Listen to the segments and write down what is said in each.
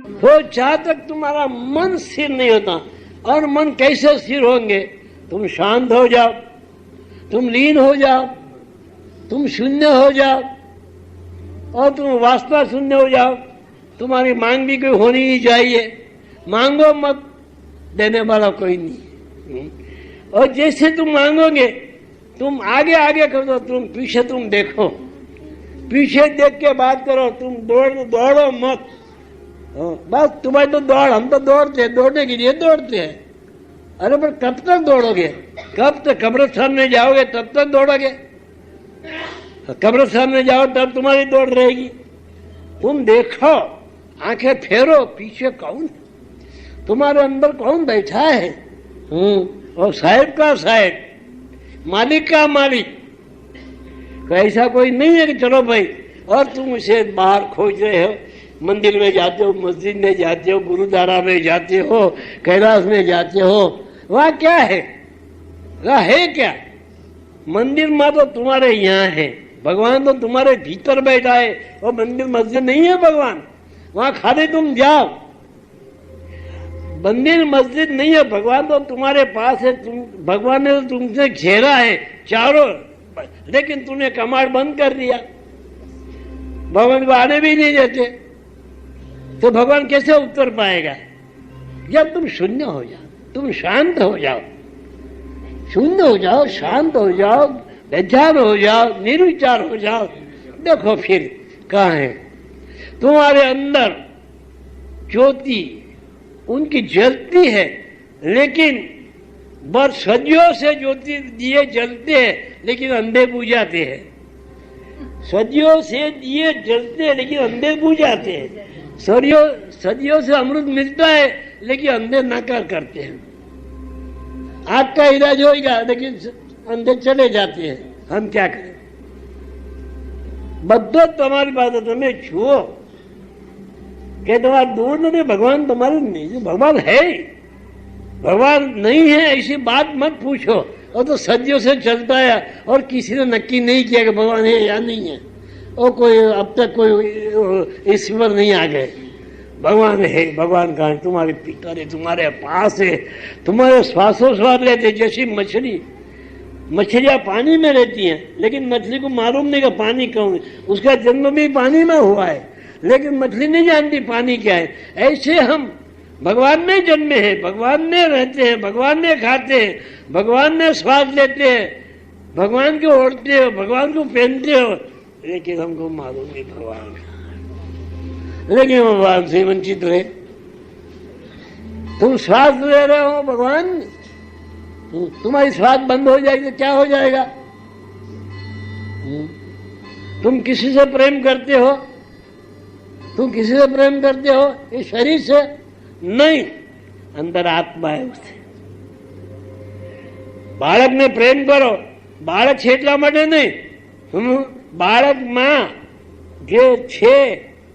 तो जहाँ तक तुम्हारा मन स्थिर नहीं होता, और मन कैसे स्थिर होंगे? तुम शांत हो जाओ, तुम लीन हो जाओ, तुम शून्य हो जाओ, और तुम वास्तव शून्य हो जाओ। तुम्हारी मांग भी कोई होनी ही चाहिए, मांगो मत, देने वाला कोई नहीं। और जैसे तुम मांगोगे, तुम आगे आगे करो, तुम पीछे तुम देखो, पीछे देख के बात करो, तुम दौड़ो मत। बस तुम्हारी तो दौड़, हम तो दौड़ते हैं, दौड़ने के लिए दौड़ते हैं। अरे पर कब तक दौड़ोगे? कब तक कब्रिस्तान में जाओगे तब तक दौड़ोगे? कब्रिस्तान में जाओ तब तुम्हारी दौड़ रहेगी। तुम देखो, आंखें फेरो, पीछे कौन, तुम्हारे अंदर कौन बैठा है? और साहेब का साहेब, मालिक का मालिक। ऐसा कोई नहीं है कि चलो भाई, और तुम उसे बाहर खोज रहे हो। मंदिर में जाते हो, मस्जिद में जाते हो, गुरुद्वारा में जाते हो, कैलाश में जाते हो, वहाँ क्या है? वहाँ है क्या? मंदिर में तो तुम्हारे यहाँ है, भगवान तो तुम्हारे भीतर बैठा है। और मंदिर मस्जिद नहीं है भगवान, वहाँ खाली तुम जाओ। मंदिर मस्जिद नहीं है, भगवान तो तुम्हारे पास है। भगवान ने तो तुमसे घेरा है चारों, लेकिन तुमने कमाड़ बंद कर दिया, भगवान को आने भी नहीं देते। तो भगवान कैसे उत्तर पाएगा? जब तुम शून्य हो जाओ, तुम शांत हो जाओ, शून्य हो जाओ, शांत हो जाओ, बेजान हो जाओ, निर्विचार हो जाओ। देखो फिर कहाँ है तुम्हारे अंदर ज्योति, उनकी जलती है, लेकिन सदियों से ज्योति दिए जलते हैं, लेकिन अंधे बुझाते हैं। सदियों से दिए जलते हैं, लेकिन अंधे बुझाते हैं। सदियों से अमृत मिलता है, लेकिन अंधे नकार करते हैं। आग का इलाज होगा, लेकिन अंधे चले जाते हैं। हम क्या करें? બધો તમારી પાસે તમે જુઓ કે તમારે दूर नहीं, भगवान तुम्हारे नहीं। भगवान है, भगवान नहीं है ऐसी बात मत पूछो। और तो सदियों से चलता है, और किसी ने नक्की नहीं किया कि भगवान है या नहीं है। और कोई अब तक कोई ईश्वर नहीं आ गए। भगवान है, भगवान कहाँ है? तुम्हारे भीतर है, तुम्हारे पास है, तुम्हारे श्वासोश्वास लेते। जैसी मछलियाँ पानी में रहती हैं, लेकिन मछली को मालूम नहीं कि पानी कौन है। उसका जन्म भी पानी में हुआ है, लेकिन मछली नहीं जानती पानी क्या है। ऐसे हम भगवान में जन्मे हैं, भगवान में रहते हैं, भगवान में खाते हैं, भगवान में श्वास लेते हैं, भगवान को ओढ़ते हो, भगवान को पहनते हो, लेकिन हमको मालूम नहीं भगवान का। लेकिन भगवान से वंचित रहे। तुम श्वास ले रहे हो, भगवान तुम्हारी श्वास बंद हो जाएगी तो क्या हो जाएगा? तुम किसी से प्रेम करते हो? तुम किसी से प्रेम करते हो? इस शरीर से नहीं, अंदर आत्मा है उससे। बालक ने प्रेम करो, बालक છે એટલા માટે નહીં, બાળકમાં જે છે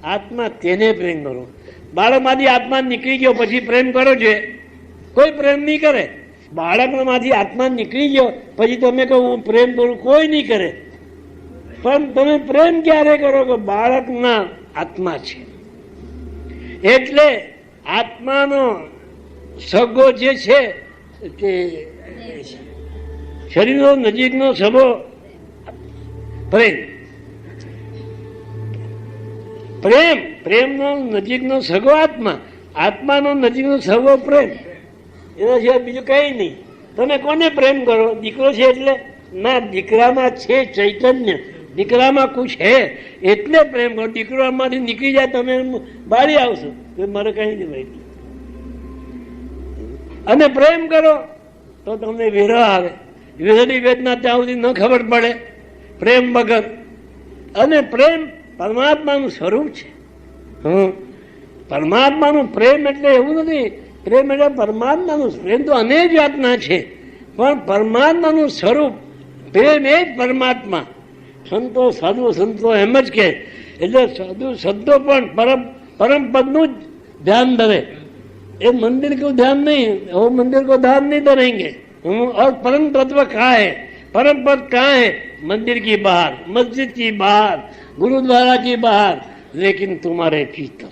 આત્મા તેને પ્રેમ કરો। બાળકમાંથી આત્મા નીકળી ગયો પછી પ્રેમ કરો છે? કોઈ પ્રેમ નહીં કરે। બાળકમાંથી આત્મા નીકળી ગયો પછી તમે કહો હું પ્રેમ કરું, કોઈ નહીં કરે। પણ તમે પ્રેમ ક્યારે કરો કે બાળકના આત્મા છે। એટલે આત્માનો સગો જે છે તે શરીરનો નજીકનો સગો પ્રેમ, પ્રેમ પ્રેમનો નજીકનો સગો આત્મા, આત્માનો નજીકનો સગો પ્રેમ। એના સિવાય બીજું કઈ નહીં। તમે કોને પ્રેમ કરો? દીકરો છે એટલે ના, દીકરામાં છે ચૈતન્ય, દીકરામાં कुछ है એટલે પ્રેમ કરો। દીકરામાંથી નીકળી જાય તમે બાળી આવશો, મારે કઈ નહીં ભાઈ। અને પ્રેમ કરો તો તમને વિરહ આવે। વિરહની વેદના ત્યાં સુધી ન ખબર પડે પ્રેમ વગર। અને પ્રેમ પરમાત્માનું સ્વરૂપ છે। પરમાત્માનું પ્રેમ એટલે એવું નથી, પ્રેમ એટલે પરમાત્માનું પ્રેમ તો અનેક જાતના છે, પણ પરમાત્માનું સ્વરૂપ પ્રેમ એ જ પરમાત્મા। સંતો સાધુ સંતો એમ જ કહે, એટલે સાધુ સંતો પણ પરમ પદનું જ ધ્યાન ધરે। ये मंदिर को ध्यान नहीं, वो मंदिर को ध्यान नहीं धरेंगे। और परम तत्व कहाँ है? परम पद कहाँ है? मंदिर की बाहर, मस्जिद की बाहर, गुरुद्वारा की बाहर, लेकिन तुम्हारे भीतर।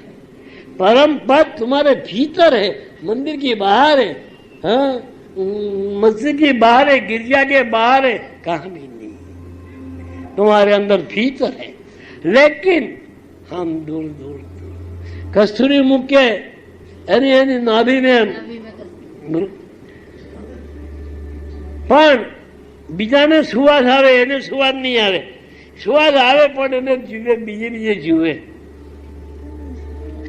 परम पद तुम्हारे भीतर है, मंदिर की बाहर है, हाँ, मस्जिद की बाहर है, गिरजा के बाहर है, कहाँ भी नहीं, तुम्हारे अंदर भीतर है। लेकिन हम दूर दूर कस्तूरी मुख्य एनी नाभि में પણ બીજાને સુવાસ આવે એને સુવાદ નહીં આવે, સુવાદ આવે પણ એને જીવે બીજે જીવે,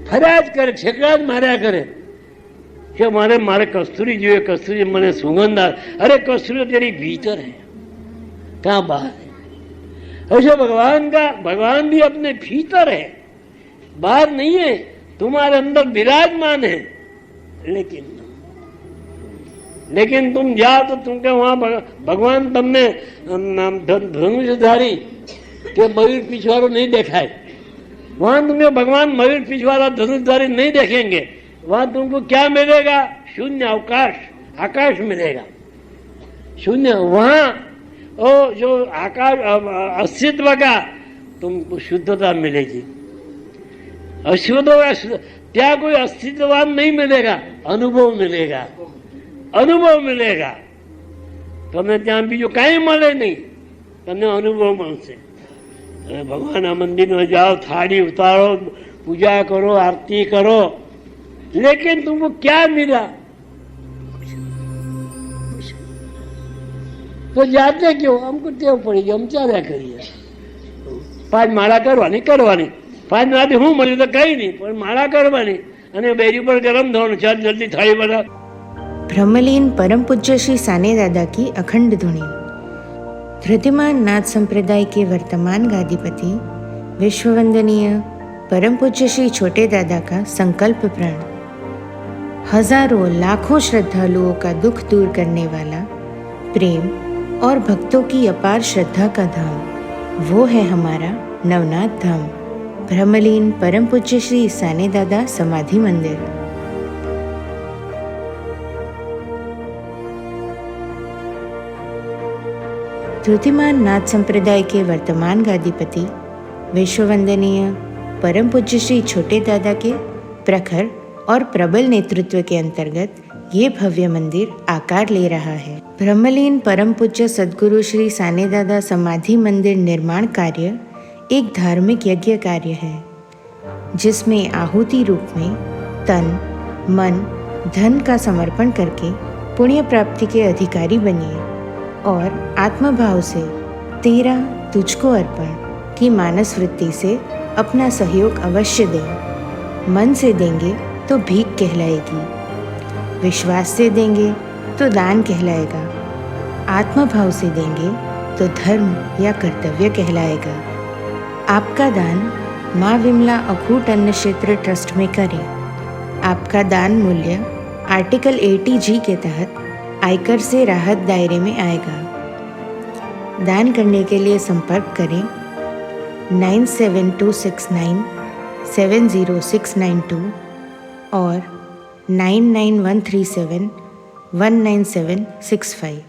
ફર્યા જ કરે, છેકડા જ માર્યા કરે કે મારે કસ્તુરી જોઈએ, કસ્તુરી મને સુગંધ આવે। अरे कस्तूरी तेरी भीतर है, कहाँ बाहर है? ऐसे भगवान भी अपने भीतर है, बाहर नहीं है, तुम्हारे अंदर विराजमान है। लेकिन तुम जाओ तो तुमके वहां भगवान तुमने धनुषधारी के मयूर पिछवाड़ो नहीं देखा है, वहां तुम्हें भगवान मयूर पिछवाड़ा धनुषधारी नहीं देखेंगे। वहां तुमको क्या मिलेगा? शून्य अवकाश, आकाश मिलेगा, शून्य। वहां ओ जो आकाश अस्तित्व का तुमको शुद्धता मिलेगी, अशुद्ध त्या कोई अस्तित्ववान नहीं मिलेगा, अनुभव मिलेगा, अनुभव मिलेगा तमने त्या बीजू कई मळे नहीं, तमने अनुभव मळशे। भगवान मंदिर में जाओ, थाली उतारो, पूजा करो, आरती करो, लेकिन तुमको क्या मिला? तो जाते क्यों? हमको टेव पड़ी गई, हम चार्या करिए, 5 माळा करवानी, 5 माळाथी हूँ मळ्युं तो कई नहीं, पण माळा करवानी अने बेरी पर गरम धोरण, चाल जल्दी थाली बना। ब्रह्मलीन परम पूज्य श्री साने दादा की अखंड धुनी। धृतिमान नाथ संप्रदाय के वर्तमान गादीपति विश्ववंदनीय परम पूज्य श्री छोटे दादा का संकल्प प्रण। हजारों लाखों श्रद्धालुओं का दुख दूर करने वाला, प्रेम और भक्तों की अपार श्रद्धा का धाम, वो है हमारा नवनाथ धाम, ब्रह्मलीन परम पूज्य श्री साने दादा समाधि मंदिर। धृतिमान नाथ संप्रदाय के वर्तमान गादीपति विश्ववंदनीय परम पूज्य श्री छोटे दादा के प्रखर और प्रबल नेतृत्व के अंतर्गत ये भव्य मंदिर आकार ले रहा है। ब्रह्मलीन परम पूज्य सद्गुरु श्री साने दादा समाधि मंदिर निर्माण कार्य एक धार्मिक यज्ञ कार्य है, जिसमें आहुति रूप में तन, मन, धन का समर्पण करके पुण्य प्राप्ति के अधिकारी बनिए और आत्मभाव से तेरा तुझको अर्पण की मानस वृत्ति से अपना सहयोग अवश्य दें। मन से देंगे तो भीख कहलाएगी, विश्वास से देंगे तो दान कहलाएगा, आत्मभाव से देंगे तो धर्म या कर्तव्य कहलाएगा। आपका दान माँ विमला अखूट अन्न क्षेत्र ट्रस्ट में करें। आपका दान मूल्य आर्टिकल 80G के तहत आयकर से राहत दायरे में आएगा। दान करने के लिए संपर्क करें 9726970692 और 99137199765।